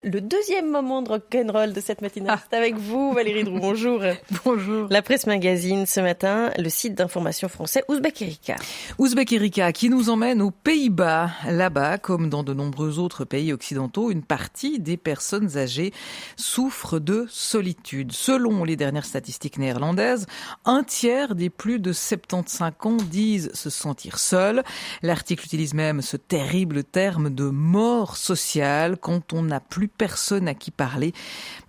Le deuxième moment de rock'n'roll de cette matinale, c'est avec vous, Valérie Drou. Bonjour. Bonjour. La Presse Magazine, ce matin, le site d'information français Ouzbek Erika. Ouzbek Erika qui nous emmène aux Pays-Bas. Là-bas, comme dans de nombreux autres pays occidentaux, une partie des personnes âgées souffrent de solitude. Selon les dernières statistiques néerlandaises, un tiers des plus de 75 ans disent se sentir seuls. L'article utilise même ce terrible terme de mort sociale quand on n'a plus personne à qui parler,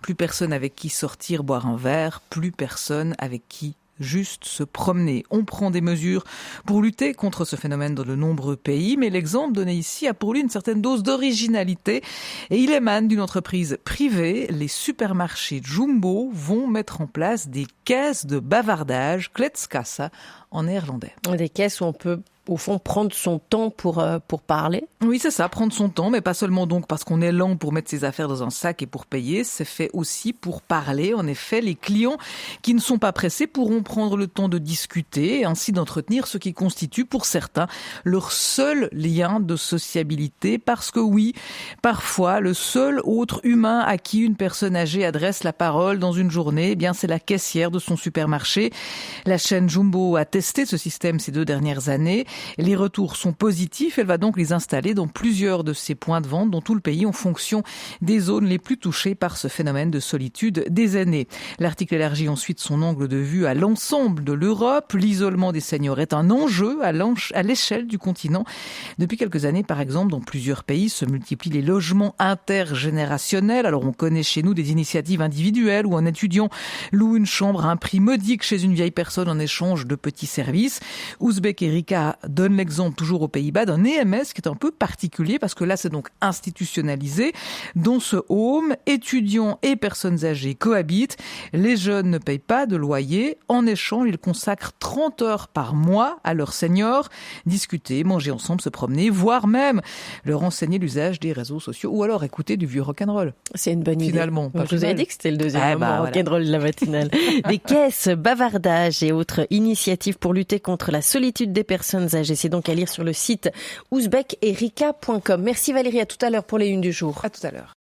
plus personne avec qui sortir boire un verre, plus personne avec qui juste se promener. On prend des mesures pour lutter contre ce phénomène dans de nombreux pays, mais l'exemple donné ici a pour lui une certaine dose d'originalité et il émane d'une entreprise privée. Les supermarchés Jumbo vont mettre en place des caisses de bavardage, kletskassa en néerlandais. Des caisses où on peut au fond, prendre son temps pour parler. Oui, c'est ça, prendre son temps, mais pas seulement donc parce qu'on est lent pour mettre ses affaires dans un sac et pour payer, c'est fait aussi pour parler. En effet, les clients qui ne sont pas pressés pourront prendre le temps de discuter et ainsi d'entretenir ce qui constitue pour certains leur seul lien de sociabilité. Parce que oui, parfois, le seul autre humain à qui une personne âgée adresse la parole dans une journée, eh bien, c'est la caissière de son supermarché. La chaîne Jumbo a testé ce système ces 2 dernières années. Les retours sont positifs. Elle va donc les installer dans plusieurs de ses points de vente dans tout le pays en fonction des zones les plus touchées par ce phénomène de solitude des aînés. L'article élargit ensuite son angle de vue à l'ensemble de l'Europe. L'isolement des seniors est un enjeu à l'échelle du continent. Depuis quelques années, par exemple, dans plusieurs pays se multiplient les logements intergénérationnels. Alors on connaît chez nous des initiatives individuelles où un étudiant loue une chambre à un prix modique chez une vieille personne en échange de petits services. Ouzbek Erika donne l'exemple toujours aux Pays-Bas d'un EMS qui est un peu particulier parce que là c'est donc institutionnalisé. Dans ce home, étudiants et personnes âgées cohabitent. Les jeunes ne payent pas de loyer. En échange, ils consacrent 30 heures par mois à leurs seniors. Discuter, manger ensemble, se promener, voire même leur enseigner l'usage des réseaux sociaux ou alors écouter du vieux rock'n'roll. C'est une bonne idée. Finalement, je vous avais dit que c'était le deuxième moment rock'n'roll de la matinale. Des caisses, bavardages et autres initiatives pour lutter contre la solitude des personnes âgées. C'est donc à lire sur le site ouzbekerika.com. Merci Valérie, à tout à l'heure pour les unes du jour. À tout à l'heure.